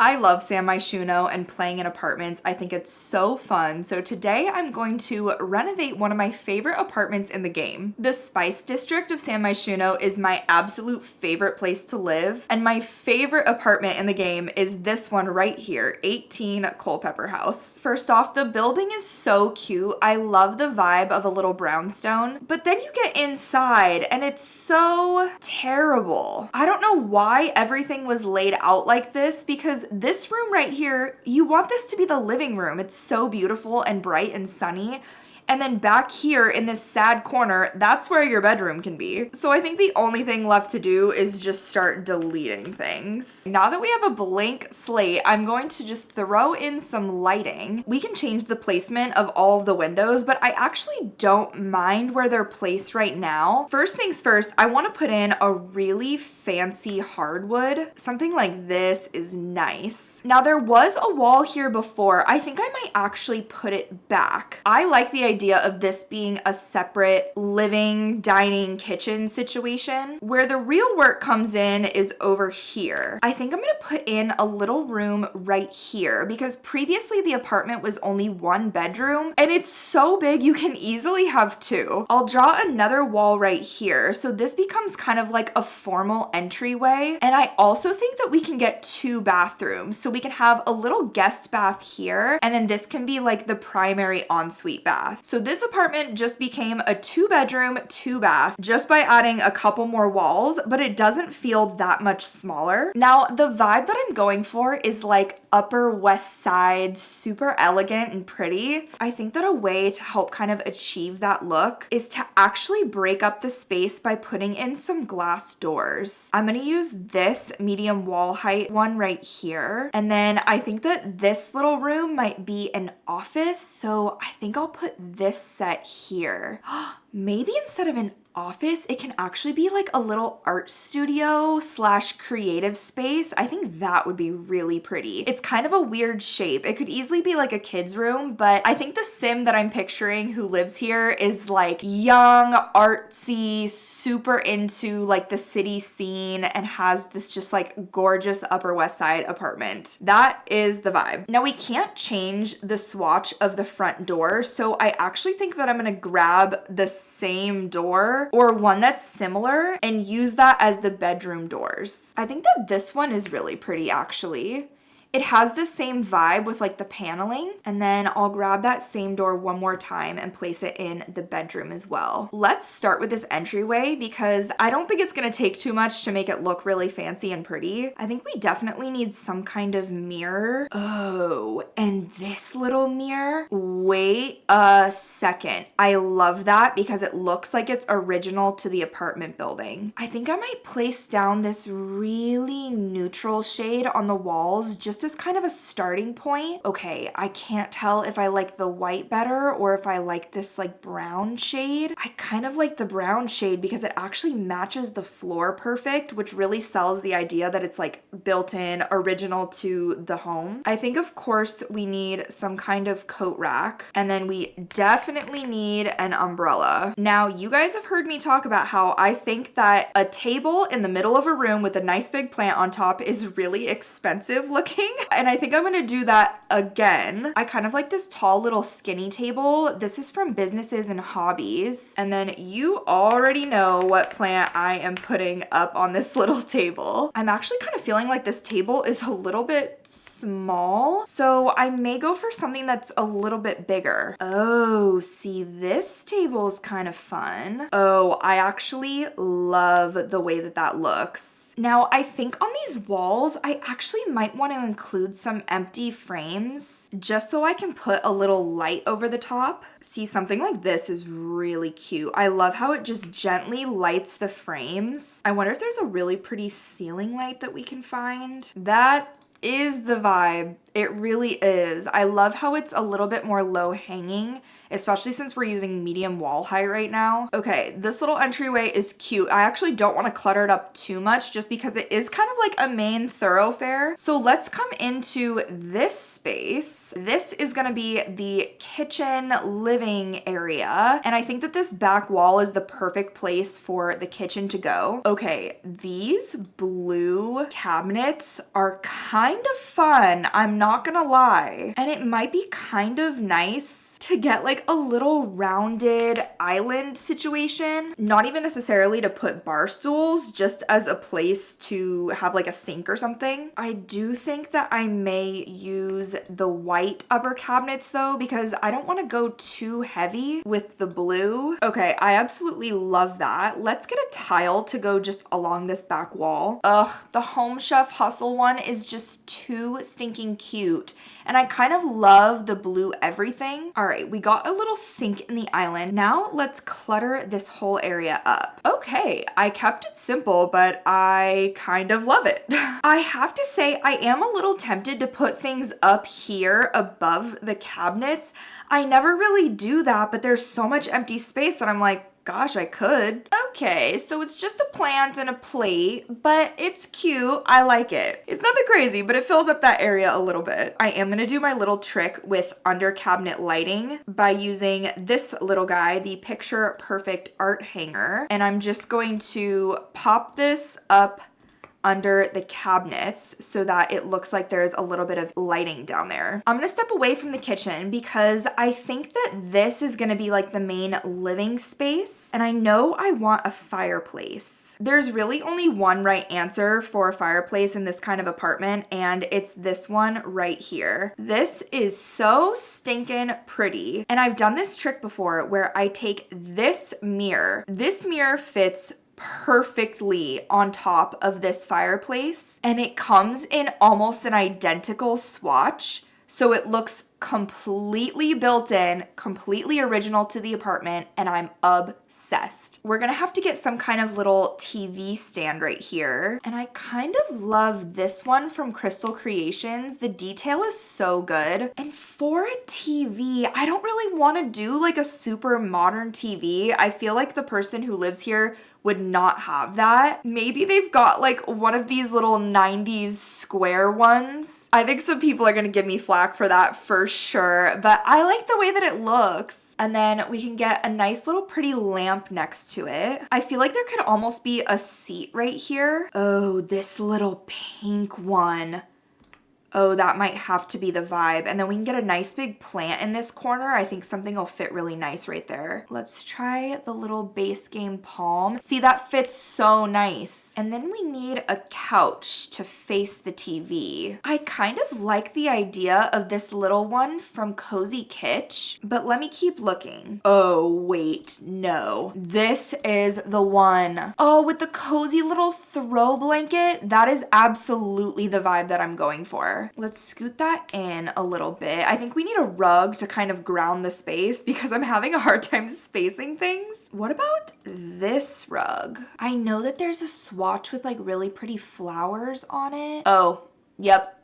I love San Myshuno and playing in apartments. I think it's so fun. So today I'm going to renovate one of my favorite apartments in the game. The Spice District of San Myshuno is my absolute favorite place to live, and my favorite apartment in the game is this one right here, 18 Culpeper House. First off, the building is so cute. I love the vibe of a little brownstone, but then you get inside and it's so terrible. I don't know why everything was laid out like this, because this room right here, you want this to be the living room. It's so beautiful and bright and sunny. And then back here in this sad corner, that's where your bedroom can be. So I think the only thing left to do is just start deleting things. Now that we have a blank slate, I'm going to just throw in some lighting. We can change the placement of all of the windows, but I actually don't mind where they're placed right now. First things first, I want to put in a really fancy hardwood. Something like this is nice. Now there was a wall here before. I think I might actually put it back. I like the idea of this being a separate living, dining, kitchen situation. Where the real work comes in is over here. I think I'm gonna put in a little room right here because previously the apartment was only one bedroom and it's so big you can easily have two. I'll draw another wall right here so this becomes kind of like a formal entryway, and I also think that we can get two bathrooms, so we can have a little guest bath here and then this can be like the primary ensuite bath. So this apartment just became a 2-bedroom, 2-bath just by adding a couple more walls, but it doesn't feel that much smaller. Now, the vibe that I'm going for is like Upper West Side, super elegant and pretty. I think that a way to help kind of achieve that look is to actually break up the space by putting in some glass doors. I'm gonna use this medium wall height one right here. And then I think that this little room might be an office, so I think I'll put this set here. Maybe instead of an office, it can actually be like a little art studio / creative space. I think that would be really pretty. It's kind of a weird shape. It could easily be like a kid's room, but I think the sim that I'm picturing who lives here is like young, artsy, super into like the city scene and has this just like gorgeous Upper West Side apartment. That is the vibe. Now we can't change the swatch of the front door, so I actually think that I'm gonna grab the same door or one that's similar and use that as the bedroom doors. I think that this one is really pretty actually. It has the same vibe with like the paneling, and then I'll grab that same door one more time and place it in the bedroom as well. Let's start with this entryway because I don't think it's gonna take too much to make it look really fancy and pretty. I think we definitely need some kind of mirror. Oh, and this little mirror. Wait a second. I love that because it looks like it's original to the apartment building. I think I might place down this really neutral shade on the walls just as kind of a starting point. Okay, I can't tell if I like the white better or if I like this like brown shade. I kind of like the brown shade because it actually matches the floor perfect, which really sells the idea that it's like built in, original to the home. I think of course we need some kind of coat rack, and then we definitely need an umbrella. Now you guys have heard me talk about how I think that a table in the middle of a room with a nice big plant on top is really expensive looking. And I think I'm gonna do that again. I kind of like this tall little skinny table. This is from Businesses and Hobbies. And then you already know what plant I am putting up on this little table. I'm actually kind of feeling like this table is a little bit small, so I may go for something that's a little bit bigger. Oh, see, this table is kind of fun. Oh, I actually love the way that that looks. Now, I think on these walls, I actually might want to include some empty frames just so I can put a little light over the top. See, something like this is really cute. I love how it just gently lights the frames. I wonder if there's a really pretty ceiling light that we can find. That is the vibe. It really is. I love how it's a little bit more low hanging, especially since we're using medium wall height right now. Okay, this little entryway is cute. I actually don't want to clutter it up too much just because it is kind of like a main thoroughfare. So let's come into this space. This is gonna be the kitchen living area. And I think that this back wall is the perfect place for the kitchen to go. Okay, these blue cabinets are kind of fun. I'm not gonna lie. And it might be kind of nice to get like a little rounded island situation. Not even necessarily to put bar stools, just as a place to have like a sink or something. I do think that I may use the white upper cabinets though, because I don't want to go too heavy with the blue. Okay, I absolutely love that. Let's get a tile to go just along this back wall. Ugh, the Home Chef Hustle one is just too stinking cute. And I kind of love the blue everything. All right, we got a little sink in the island. Now let's clutter this whole area up. Okay, I kept it simple, but I kind of love it. I have to say, I am a little tempted to put things up here above the cabinets. I never really do that, but there's so much empty space that I'm like, gosh, I could. Okay, so it's just a plant and a plate, but it's cute. I like it. It's nothing crazy, but it fills up that area a little bit. I am gonna do my little trick with under cabinet lighting by using this little guy, the Picture Perfect art hanger. And I'm just going to pop this up under the cabinets so that it looks like there's a little bit of lighting down there. I'm gonna step away from the kitchen because I think that this is gonna be like the main living space, and I know I want a fireplace. There's really only one right answer for a fireplace in this kind of apartment, and it's this one right here. This is so stinking pretty, and I've done this trick before where I take this mirror. This mirror fits perfectly on top of this fireplace, and it comes in almost an identical swatch, so it looks completely built in, completely original to the apartment, and I'm obsessed. We're gonna have to get some kind of little TV stand right here, and I kind of love this one from Crystal Creations. The detail is so good, and for a TV, I don't really want to do like a super modern TV. I feel like the person who lives here would not have that. Maybe they've got like one of these little 90s square ones. I think some people are gonna give me flack for that for sure, but I like the way that it looks. And then we can get a nice little pretty lamp next to it. I feel like there could almost be a seat right here. Oh, this little pink one. Oh, that might have to be the vibe. And then we can get a nice big plant in this corner. I think something will fit really nice right there. Let's try the little base game palm. See, that fits so nice. And then we need a couch to face the TV. I kind of like the idea of this little one from Cozy Kitsch, but let me keep looking. Oh, wait, no. This is the one. Oh, with the cozy little throw blanket. That is absolutely the vibe that I'm going for. Let's scoot that in a little bit. I think we need a rug to kind of ground the space because I'm having a hard time spacing things. What about this rug? I know that there's a swatch with like really pretty flowers on it. Oh, yep.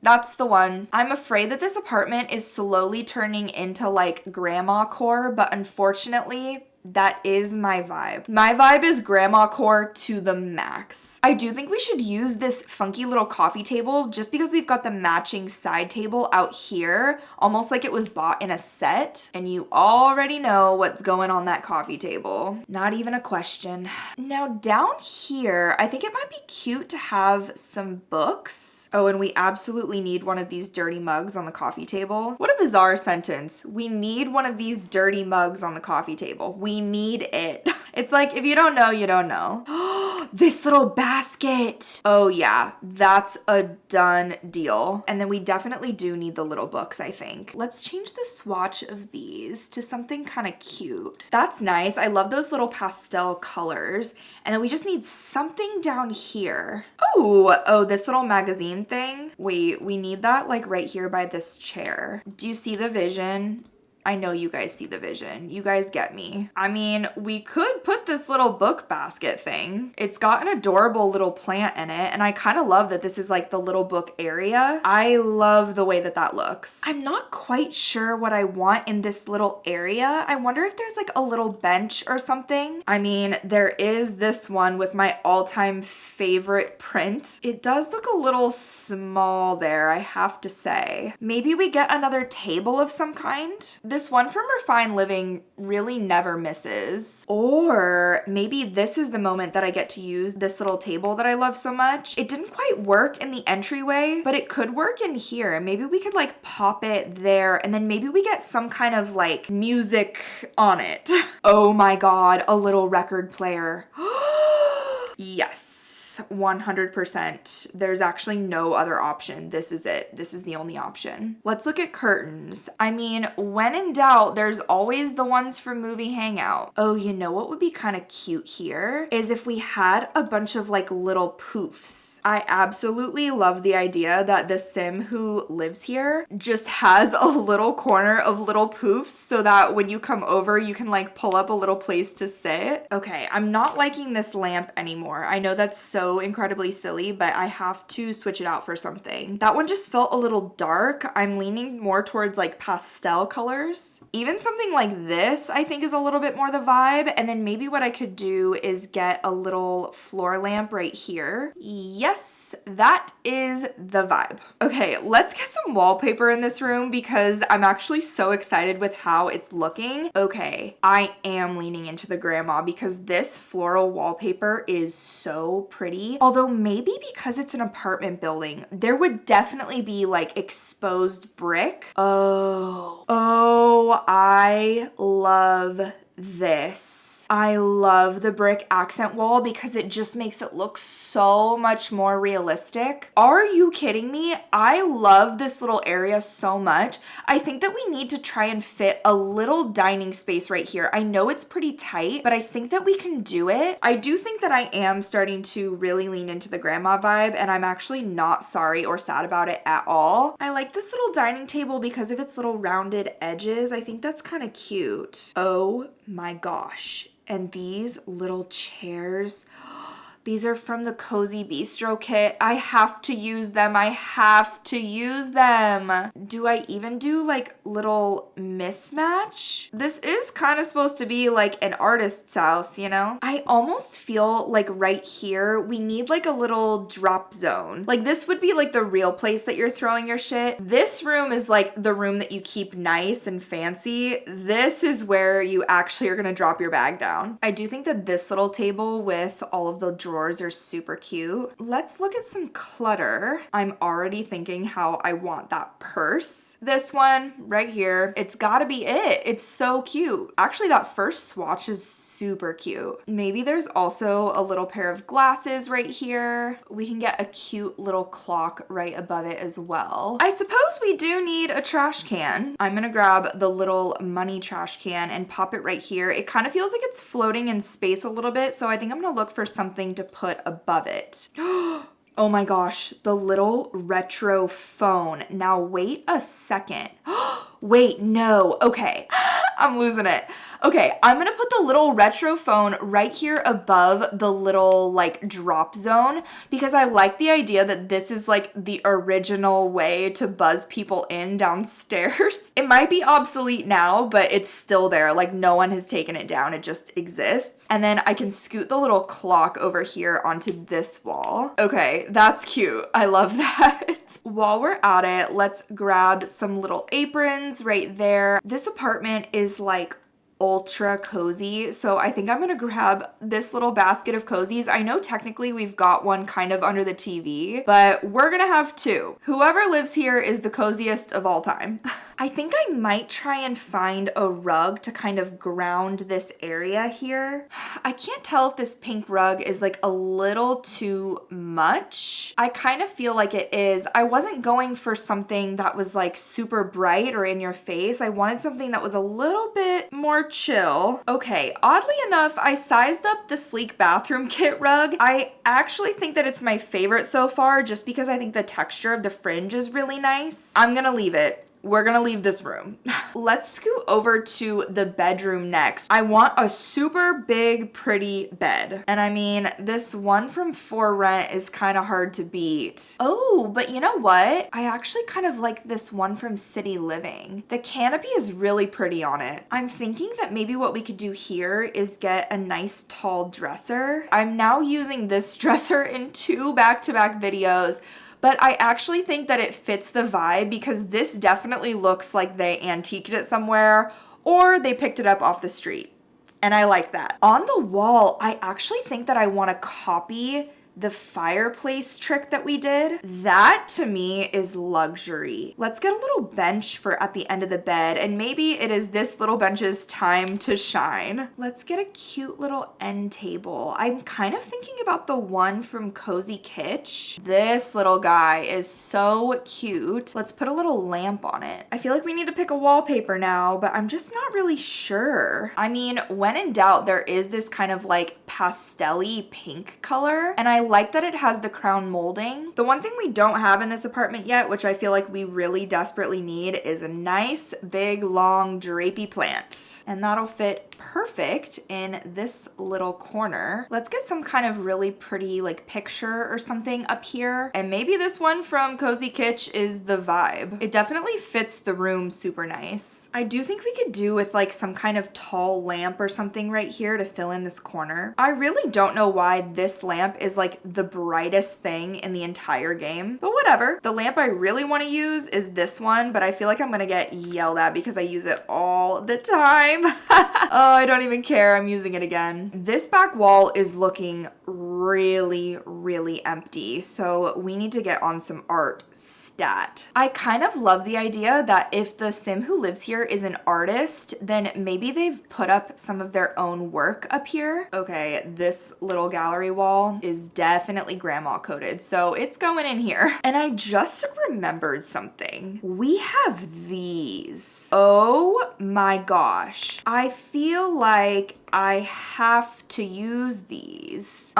That's the one. I'm afraid that this apartment is slowly turning into like grandma core, but unfortunately, that is my vibe. My vibe is grandma core to the max. I do think we should use this funky little coffee table just because we've got the matching side table out here, almost like it was bought in a set. And you already know what's going on that coffee table. Not even a question. Now down here, I think it might be cute to have some books. Oh, and we absolutely need one of these dirty mugs on the coffee table. What a bizarre sentence. We need one of these dirty mugs on the coffee table. We need it. It's like, if you don't know, you don't know. This little basket. Oh yeah, that's a done deal. And then we definitely do need the little books, I think. Let's change the swatch of these to something kind of cute. That's nice. I love those little pastel colors. And then we just need something down here. Oh, this little magazine thing. Wait, we need that like right here by this chair. Do you see the vision? I know you guys see the vision. You guys get me. I mean, we could put this little book basket thing. It's got an adorable little plant in it, and I kind of love that this is like the little book area. I love the way that that looks. I'm not quite sure what I want in this little area. I wonder if there's like a little bench or something. I mean, there is this one with my all-time favorite print. It does look a little small there, I have to say. Maybe we get another table of some kind. This one from Refined Living really never misses. Or maybe this is the moment that I get to use this little table that I love so much. It didn't quite work in the entryway, but it could work in here. Maybe we could like pop it there, and then maybe we get some kind of like music on it. Oh my God, a little record player. Yes. 100%. There's actually no other option. This is it. This is the only option. Let's look at curtains. I mean, when in doubt, there's always the ones from Movie Hangout. Oh, you know what would be kind of cute here is if we had a bunch of like little poofs. I absolutely love the idea that the sim who lives here just has a little corner of little poofs so that when you come over, you can like pull up a little place to sit. Okay, I'm not liking this lamp anymore. I know that's so incredibly silly, but I have to switch it out for something. That one just felt a little dark. I'm leaning more towards like pastel colors. Even something like this, I think is a little bit more the vibe. And then maybe what I could do is get a little floor lamp right here. Yes, that is the vibe. Okay, let's get some wallpaper in this room because I'm actually so excited with how it's looking. Okay, I am leaning into the grandma because this floral wallpaper is so pretty. Although maybe because it's an apartment building, there would definitely be like exposed brick. Oh, I love this. I love the brick accent wall because it just makes it look so much more realistic. Are you kidding me? I love this little area so much. I think that we need to try and fit a little dining space right here. I know it's pretty tight, but I think that we can do it. I do think that I am starting to really lean into the grandma vibe, and I'm actually not sorry or sad about it at all. I like this little dining table because of its little rounded edges. I think that's kind of cute. Oh my gosh. And these little chairs, these are from the Cozy Bistro kit. I have to use them. I have to use them. Do I even do like little mismatch? This is kind of supposed to be like an artist's house, you know? I almost feel like right here, we need like a little drop zone. Like this would be like the real place that you're throwing your shit. This room is like the room that you keep nice and fancy. This is where you actually are gonna drop your bag down. I do think that this little table with all of the drawers are super cute. Let's look at some clutter. I'm already thinking how I want that purse. This one right here, it's gotta be it. It's so cute. Actually, that first swatch is super cute. Maybe there's also a little pair of glasses right here. We can get a cute little clock right above it as well. I suppose we do need a trash can. I'm gonna grab the little money trash can and pop it right here. It kind of feels like it's floating in space a little bit, so I think I'm gonna look for something to put above it. Oh my gosh, the little retro phone. Now wait a second. Wait, no, okay. I'm losing it. Okay, I'm gonna put the little retro phone right here above the little like drop zone because I like the idea that this is like the original way to buzz people in downstairs. It might be obsolete now, but it's still there. Like no one has taken it down, it just exists. And then I can scoot the little clock over here onto this wall. Okay, that's cute. I love that. While we're at it, let's grab some little aprons right there. This apartment is like ultra cozy, so I think I'm gonna grab this little basket of cozies. I know technically we've got one kind of under the TV, but we're gonna have two. Whoever lives here is the coziest of all time. I think I might try and find a rug to kind of ground this area here. I can't tell if this pink rug is like a little too much. I kind of feel like it is. I wasn't going for something that was like super bright or in your face. I wanted something that was a little bit more chill. Okay, oddly enough, I sized up the sleek bathroom kit rug. I actually think that it's my favorite so far just because I think the texture of the fringe is really nice. I'm gonna leave it. we're gonna leave this room. Let's scoot over to the bedroom next. I want a super big, pretty bed. And I mean, this one from For Rent is kind of hard to beat. Oh, but you know what? I actually kind of like this one from City Living. The canopy is really pretty on it. I'm thinking that maybe what we could do here is get a nice tall dresser. I'm now using this dresser in 2 back-to-back videos, but I actually think that it fits the vibe because this definitely looks like they antiqued it somewhere or they picked it up off the street. And I like that. On the wall, I actually think that I want to copy the fireplace trick that we did. That to me is luxury. Let's get a little bench for at the end of the bed, and maybe it is this little bench's time to shine. Let's get a cute little end table. I'm kind of thinking about the one from Cozy Kitsch. This little guy is so cute. Let's put a little lamp on it. I feel like we need to pick a wallpaper now, but I'm just not really sure. I mean, when in doubt, there is this kind of like pastel-y pink color, and I like that it has the crown molding. The one thing we don't have in this apartment yet, which I feel like we really desperately need, is a nice, big, long, drapey plant. And that'll fit perfect in this little corner. Let's get some kind of really pretty like picture or something up here. And maybe this one from Cozy Kitsch is the vibe. It definitely fits the room super nice. I do think we could do with like some kind of tall lamp or something right here to fill in this corner. I really don't know why this lamp is like the brightest thing in the entire game, but whatever. The lamp I really want to use is this one, but I feel like I'm gonna get yelled at because I use it all the time. Oh, I don't even care. I'm using it again. This back wall is looking really, really empty, so we need to get on some art stat. I kind of love the idea that if the sim who lives here is an artist, then maybe they've put up some of their own work up here. Okay, this little gallery wall is definitely grandma coded, so it's going in here. And I just remembered something. We have these. Oh my gosh. I feel like I have to use these.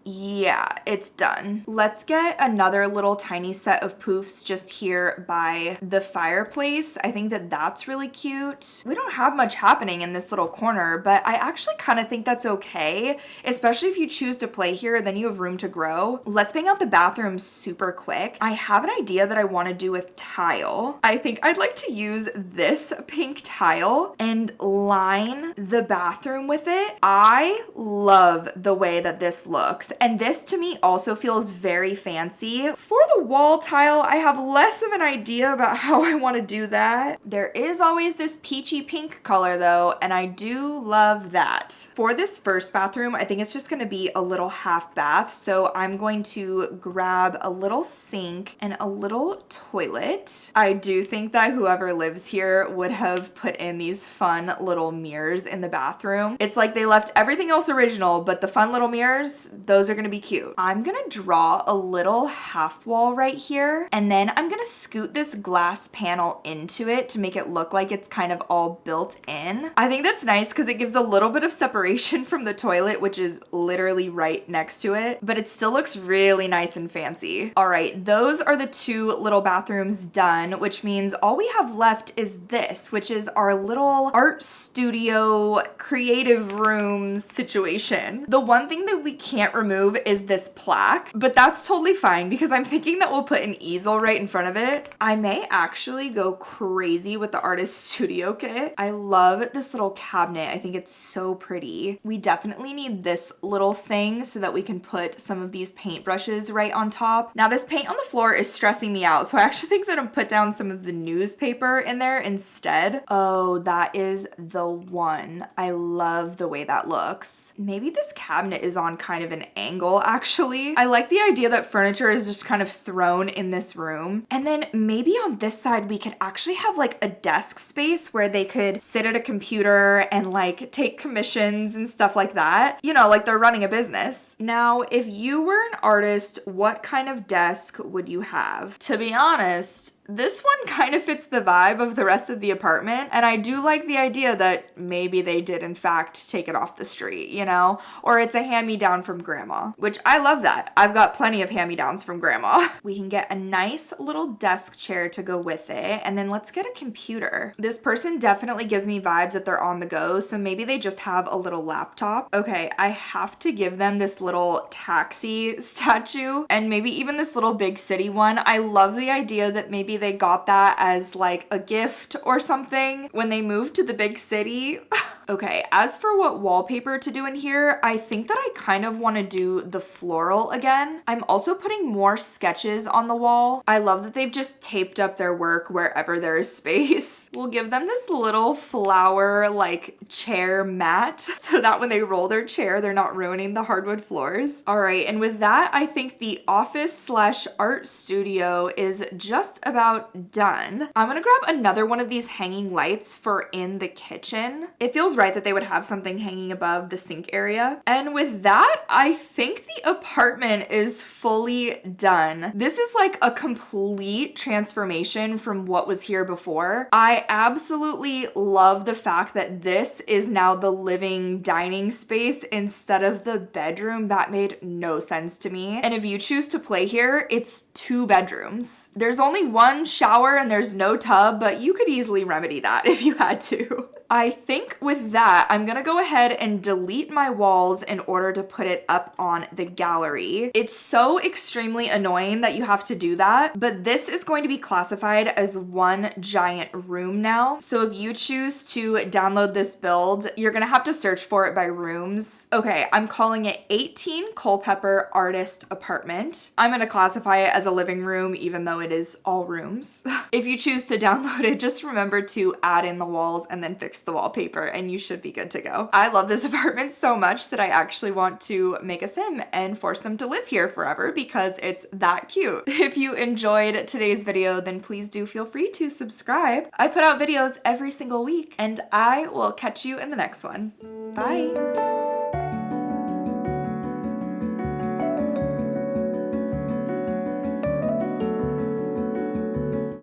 Yeah, it's done. Let's get another little tiny set of poofs just here by the fireplace. I think that that's really cute. We don't have much happening in this little corner, but I actually kind of think that's okay, especially if you choose to play here, then you have room to grow. Let's bang out the bathroom super quick. I have an idea that I want to do with tile. I think I'd like to use this pink tile and line the bathroom with it. I love the way that this looks. And this to me also feels very fancy. For the wall tile, I have less of an idea about how I want to do that. There is always this peachy pink color though, and I do love that. For this first bathroom, I think it's just going to be a little half bath. So I'm going to grab a little sink and a little toilet. I do think that whoever lives here would have put in these fun little mirrors in the bathroom. It's like they left everything else original, but the fun little mirrors, those are gonna be cute. I'm gonna draw a little half wall right here, and then I'm gonna scoot this glass panel into it to make it look like it's kind of all built in. I think that's nice because it gives a little bit of separation from the toilet, which is literally right next to it, but it still looks really nice and fancy. All right, those are the 2 little bathrooms done, which means all we have left is this, which is our little art studio creative room situation. The one thing that we can't remove is this plaque, but that's totally fine because I'm thinking that we'll put an easel right in front of it. I may actually go crazy with the artist studio kit. I love this little cabinet. I think it's so pretty. We definitely need this little thing so that we can put some of these paintbrushes right on top. Now this paint on the floor is stressing me out, so I actually think that I'm put down some of the newspaper in there instead. Oh, that is the one. I love the way that looks. Maybe this cabinet is on kind of an angle actually. I like the idea that furniture is just kind of thrown in this room. And then maybe on this side we could actually have like a desk space where they could sit at a computer and like take commissions and stuff like that. You know, like they're running a business. Now, if you were an artist, what kind of desk would you have? To be honest, This one kind of fits the vibe of the rest of the apartment, and I do like the idea that maybe they did in fact take it off the street, you know? Or it's a hand-me-down from grandma, which I love that. I've got plenty of hand-me-downs from grandma. We can get a nice little desk chair to go with it, and then let's get a computer. This person definitely gives me vibes that they're on the go, so maybe they just have a little laptop. Okay, I have to give them this little taxi statue, and maybe even this little big city one. I love the idea that maybe they got that as like a gift or something when they moved to the big city. Okay, as for what wallpaper to do in here, I think that I kind of want to do the floral again. I'm also putting more sketches on the wall. I love that they've just taped up their work wherever there is space. We'll give them this little flower like chair mat so that when they roll their chair, they're not ruining the hardwood floors. All right, and with that, I think the office/art studio is just about done. I'm gonna grab another one of these hanging lights for in the kitchen. It feels right that they would have something hanging above the sink area. And with that, I think the apartment is fully done. This is like a complete transformation from what was here before. I absolutely love the fact that this is now the living dining space instead of the bedroom. That made no sense to me. And if you choose to play here, it's 2 bedrooms. There's only 1 shower and there's no tub, but you could easily remedy that if you had to. I think with that, I'm gonna go ahead and delete my walls in order to put it up on the gallery. It's so extremely annoying that you have to do that, but this is going to be classified as one giant room now. So if you choose to download this build, you're gonna have to search for it by rooms. Okay, I'm calling it 18 Culpeper Artist Apartment. I'm gonna classify it as a living room, even though it is all rooms. If you choose to download it, just remember to add in the walls and then fix the wallpaper and you should be good to go. I love this apartment so much that I actually want to make a sim and force them to live here forever because it's that cute. If you enjoyed today's video, then please do feel free to subscribe. I put out videos every single week and I will catch you in the next one. Bye.